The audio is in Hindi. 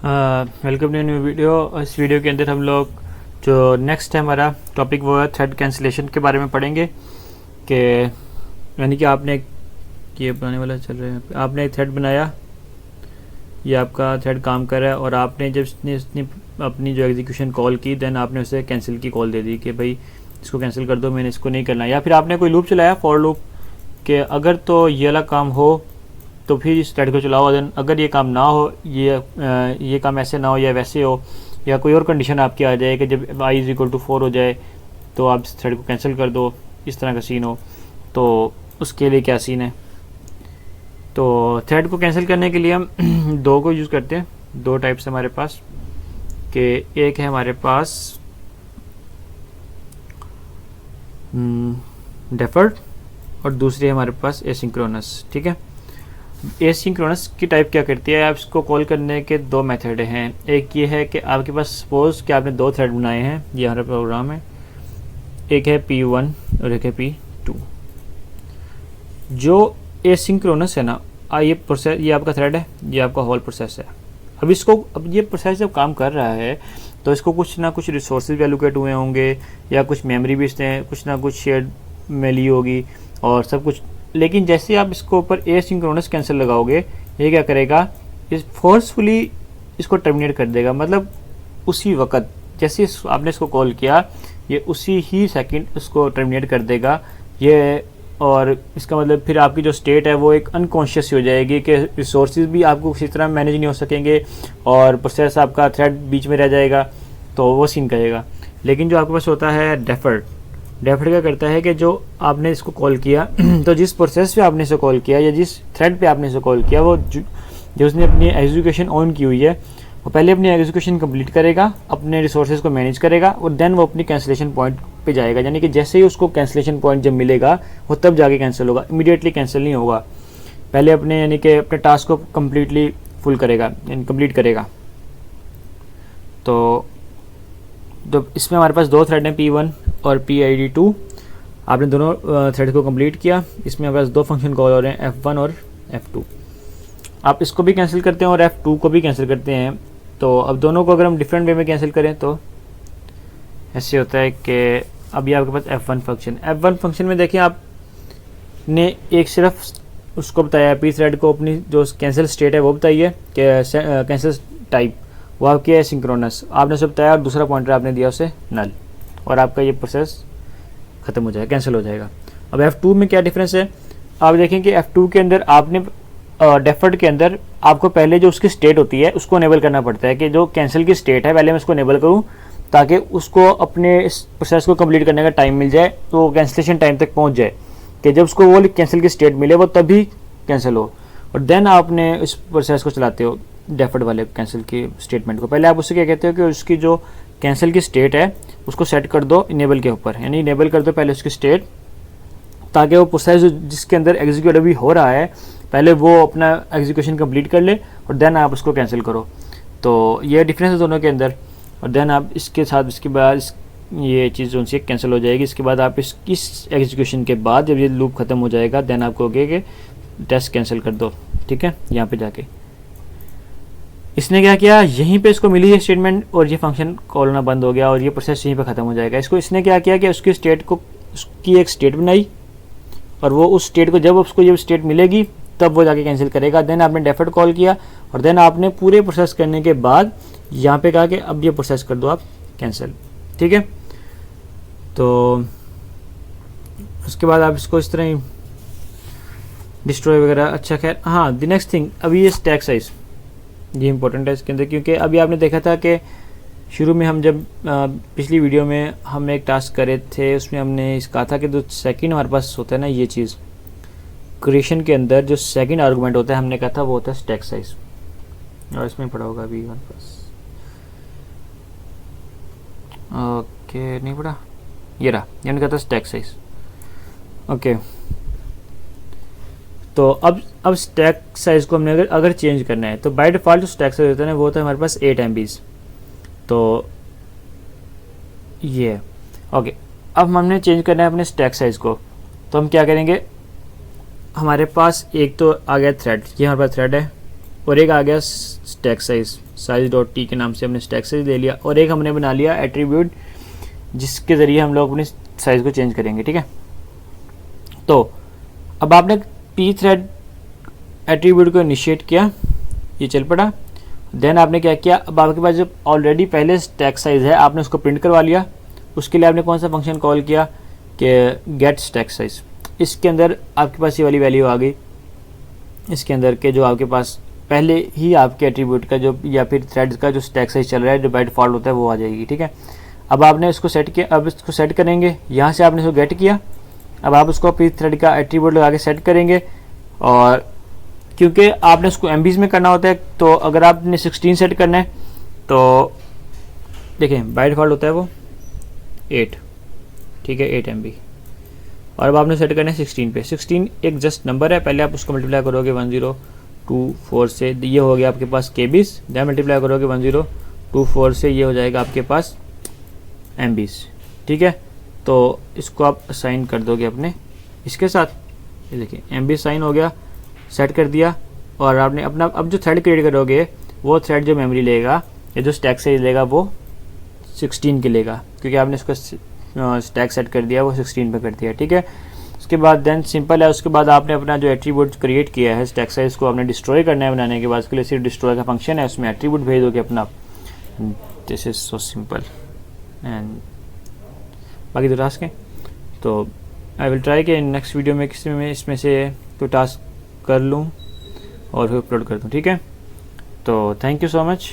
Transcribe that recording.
Welcome to new video. इस वीडियो के अंदर हम लोग जो नेक्स्ट है हमारा टॉपिक वो है थ्रेड कैंसिलेशन के बारे में पढ़ेंगे कि यानी कि आपने ये बनाने वाला चल रहा है, आपने एक थ्रेड बनाया, ये आपका थ्रेड काम कर रहा है और आपने जब इसने अपनी जो एग्जीक्यूशन कॉल की देन आपने उसे कैंसिल की कॉल दे दी कि भाई इसको कैंसिल कर दो, मैंने इसको नहीं करना। या फिर आपने कोई लूप चलाया, फॉर लूप, कि अगर तो ये वाला काम हो तो फिर इस थ्रेड को चलाओ, देन अगर ये काम ना हो, ये काम ऐसे ना हो या वैसे हो, या कोई और कंडीशन आपकी आ जाए कि जब i = 4 हो जाए तो आप इस थ्रेड को कैंसिल कर दो, इस तरह का सीन हो, तो उसके लिए क्या सीन है। तो थ्रेड को कैंसिल करने के लिए हम दो को यूज़ करते हैं, दो टाइप्स हमारे पास, कि एक है हमारे पास डेफर्ड और दूसरी है हमारे पास एसिंक्रोनस। ठीक है, एसिंक्रोनस की टाइप क्या करती है, आप इसको कॉल करने के दो मेथड हैं। एक ये है कि आपके पास सपोज कि आपने दो थ्रेड बनाए हैं, ये हमारा प्रोग्राम है, एक है P1 और एक है P2। जो एसिंक्रोनस है ना, ये प्रोसेस, ये आपका थ्रेड है, ये आपका होल प्रोसेस है। अब ये प्रोसेस जब काम कर रहा है तो इसको कुछ ना कुछ रिसोर्सेज भी एलोकेट हुए होंगे या कुछ मेमोरी भी इसने कुछ ना कुछ शेयर में ली होगी और सब कुछ। लेकिन जैसे आप इसको ऊपर एसिंक्रोनस कैंसिल लगाओगे, ये क्या करेगा, इस फोर्सफुली इसको टर्मिनेट कर देगा। मतलब उसी वक्त जैसे आपने इसको कॉल किया, ये उसी ही सेकंड इसको टर्मिनेट कर देगा ये। और इसका मतलब फिर आपकी जो स्टेट है वो एक अनकॉन्शियस हो जाएगी कि रिसोर्सेज भी आपको किसी तरह मैनेज नहीं हो सकेंगे और प्रोसेस आपका थ्रेड बीच में रह जाएगा, तो वो सीन करेगा। लेकिन जो आपके पास होता है डेफर्ड क्या करता है कि जो आपने इसको कॉल किया तो जिस प्रोसेस पे आपने इसे कॉल किया या जिस थ्रेड पे आपने इसे कॉल किया, वो जो उसने अपनी एग्जीक्यूशन ऑन की हुई है, वो पहले अपनी एग्जीक्यूशन कंप्लीट करेगा, अपने रिसोर्सेज को मैनेज करेगा और देन वो अपनी कैंसिलेशन पॉइंट पे जाएगा। यानी कि जैसे ही उसको कैंसिलेशन पॉइंट जब मिलेगा वो तब जाके कैंसिल होगा, इमीडिएटली कैंसिल नहीं होगा। पहले अपने यानी कि अपने टास्क को कम्प्लीटली फुल करेगा, कंप्लीट करेगा। तो इसमें हमारे पास दो थ्रेड हैं, P1 और PID2। आपने दोनों थ्रेड को कंप्लीट किया। इसमें हमारे पास दो फंक्शन कॉल हो रहे हैं, F1 और F2। आप इसको भी कैंसिल करते हैं और F2 को भी कैंसिल करते हैं। तो अब दोनों को अगर हम डिफरेंट वे में कैंसिल करें तो ऐसे होता है कि अभी आपके पास F1 फंक्शन में देखिए, आपने एक सिर्फ उसको बताया P थ्रेड को अपनी जो कैंसिल स्टेट है वो बताई है कि कैंसिल टाइप वो आपकी है सिंक्रोनस, आपने उसे बताया, और दूसरा पॉइंटर आपने दिया उसे नल, और आपका ये प्रोसेस ख़त्म हो जाएगा, कैंसिल हो जाएगा। अब F2 में क्या डिफरेंस है, आप देखें कि F2 के अंदर आपने डेफर्ड के अंदर आपको पहले जो उसकी स्टेट होती है उसको इनेबल करना पड़ता है कि जो कैंसिल की स्टेट है पहले मैं उसको इनेबल करूँ ताकि उसको अपने इस प्रोसेस को कंप्लीट करने का टाइम मिल जाए, तो कैंसिलेशन टाइम तक पहुँच जाए कि जब उसको वो कैंसिल की स्टेट मिले वो तभी कैंसिल हो, और देन आपने इस प्रोसेस को चलाते हो डेफर्ड वाले कैंसिल की स्टेटमेंट को। पहले आप उससे क्या कहते हो कि उसकी जो कैंसिल की स्टेट है उसको सेट कर दो इनेबल के ऊपर, यानी इनेबल कर दो पहले उसकी स्टेट, ताकि वो प्रोसेस जिसके अंदर एग्जीक्यूट अभी हो रहा है पहले वो अपना एग्जीक्यूशन कंप्लीट कर ले और देन आप उसको कैंसिल करो। तो ये डिफरेंस है दोनों के अंदर। और देन आप इसके साथ इसके बाद ये चीज़ जो सी कैंसिल हो जाएगी। इसके बाद आप इस एग्जीक्यूशन के बाद जब ये लूप ख़त्म हो जाएगा देन आपको कहोगे कि टेस्ट कैंसिल कर दो। ठीक है, यहाँ पे जाके इसने क्या किया, यहीं पे इसको मिली है स्टेटमेंट और ये फंक्शन कॉल होना बंद हो गया और ये प्रोसेस यहीं पे ख़त्म हो जाएगा। इसको इसने क्या किया कि उसकी स्टेट को, उसकी एक स्टेट बनाई और वो उस स्टेट को जब उसको ये स्टेट मिलेगी तब वो जाके कैंसिल करेगा। देन आपने डेफर्ड कॉल किया और देन आपने पूरे प्रोसेस करने के बाद यहाँ पे कहा कि अब ये प्रोसेस कर दो आप कैंसिल। ठीक है, तो उसके बाद आप इसको इस तरह ही डिस्ट्रॉय वगैरह। अच्छा खैर, हाँ, द नेक्स्ट थिंग, अभी ये स्टैक साइज़, ये इंपॉर्टेंट है इसके अंदर, क्योंकि अभी आपने देखा था कि शुरू में हम जब पिछली वीडियो में हम एक टास्क कर रहे थे उसमें हमने इस कहा था कि जो सेकंड हमारे पास होता है ना, ये चीज़ क्रिएशन के अंदर जो सेकंड आर्गूमेंट होता है, हमने कहा था वो होता है स्टैक साइज, और इसमें पढ़ा होगा अभी हमारे पास। ओके, नहीं पढ़ा, ये रहा, यानी कहा था स्टैक साइज। ओके, तो अब स्टैक साइज को हमने अगर चेंज करना है तो बाय डिफ़ॉल्ट जो स्टैक साइज होता है ना वो होता है हमारे पास 8 MB। तो ये ओके, अब हमने चेंज करना है अपने स्टैक साइज को, तो हम क्या करेंगे, हमारे पास एक तो आ गया थ्रेड, ये हमारे पास थ्रेड है और एक आ गया स्टैक साइज डॉट टी के नाम से हमने स्टैक साइज ले लिया, और एक हमने बना लिया एट्रीब्यूट जिसके ज़रिए हम लोग अपने साइज़ को चेंज करेंगे, ठीक है। तो अब आपने पी थ्रेड एट्रीब्यूट को इनिशिएट किया, ये चल पड़ा। देन आपने क्या किया, अब आपके पास जो ऑलरेडी पहले स्टैक साइज़ है आपने उसको प्रिंट करवा लिया। उसके लिए आपने कौन सा फंक्शन कॉल किया कि गेट स्टैक साइज़। इसके अंदर आपके पास ये वाली वैल्यू आ गई, इसके अंदर के जो आपके पास पहले ही आपके एट्रीब्यूट का जो या फिर थ्रेड्स का जो स्टैक साइज चल रहा है जो बाय डिफ़ॉल्ट होता है वो आ जाएगी, ठीक है। अब आपने इसको सेट किया, अब इसको सेट करेंगे, यहाँ से आपने इसको गेट किया। अब आप उसको पी थ्रेड का एट्रीब्यूट लगा के सेट करेंगे, और क्योंकि आपने उसको MBs में करना होता है, तो अगर आपने 16 सेट करना है तो देखें बाय डिफ़ॉल्ट होता है वो 8, ठीक है, 8 MB। और अब आपने सेट करना है 16 पे। 16 एक जस्ट नंबर है, पहले आप उसको मल्टीप्लाई करोगे 1024 से, ये हो गया आपके पास KBs। देन मल्टीप्लाई करोगे 1024 से, ये हो जाएगा आपके पास MBs, ठीक है। तो इसको आप असाइन कर दोगे अपने इसके साथ, ये देखिए MB साइन हो गया, सेट कर दिया। और आपने अपना अब जो थ्रेड क्रिएट करोगे वो थ्रेड जो मेमोरी लेगा या जो स्टैक साइज लेगा वो 16 के लेगा, क्योंकि आपने इसको स्टैक सेट कर दिया, वो 16 पे कर दिया, ठीक है। उसके बाद देन सिंपल है, उसके बाद आपने अपना जो एट्रीब्यूट क्रिएट किया है स्टैक साइज को आपने डिस्ट्रॉय करना है। बनाने के बाद उसके लिए सिर्फ डिस्ट्रॉय का फंक्शन है, उसमें एट्रीब्यूट भेज दोगे अपना। This is so simple and बाकी तो टास्क है। तो आई विल ट्राई कि नेक्स्ट वीडियो में किसी में इसमें से कोई टास्क कर लूँ और फिर अपलोड कर दूँ, ठीक है। तो थैंक यू सो मच।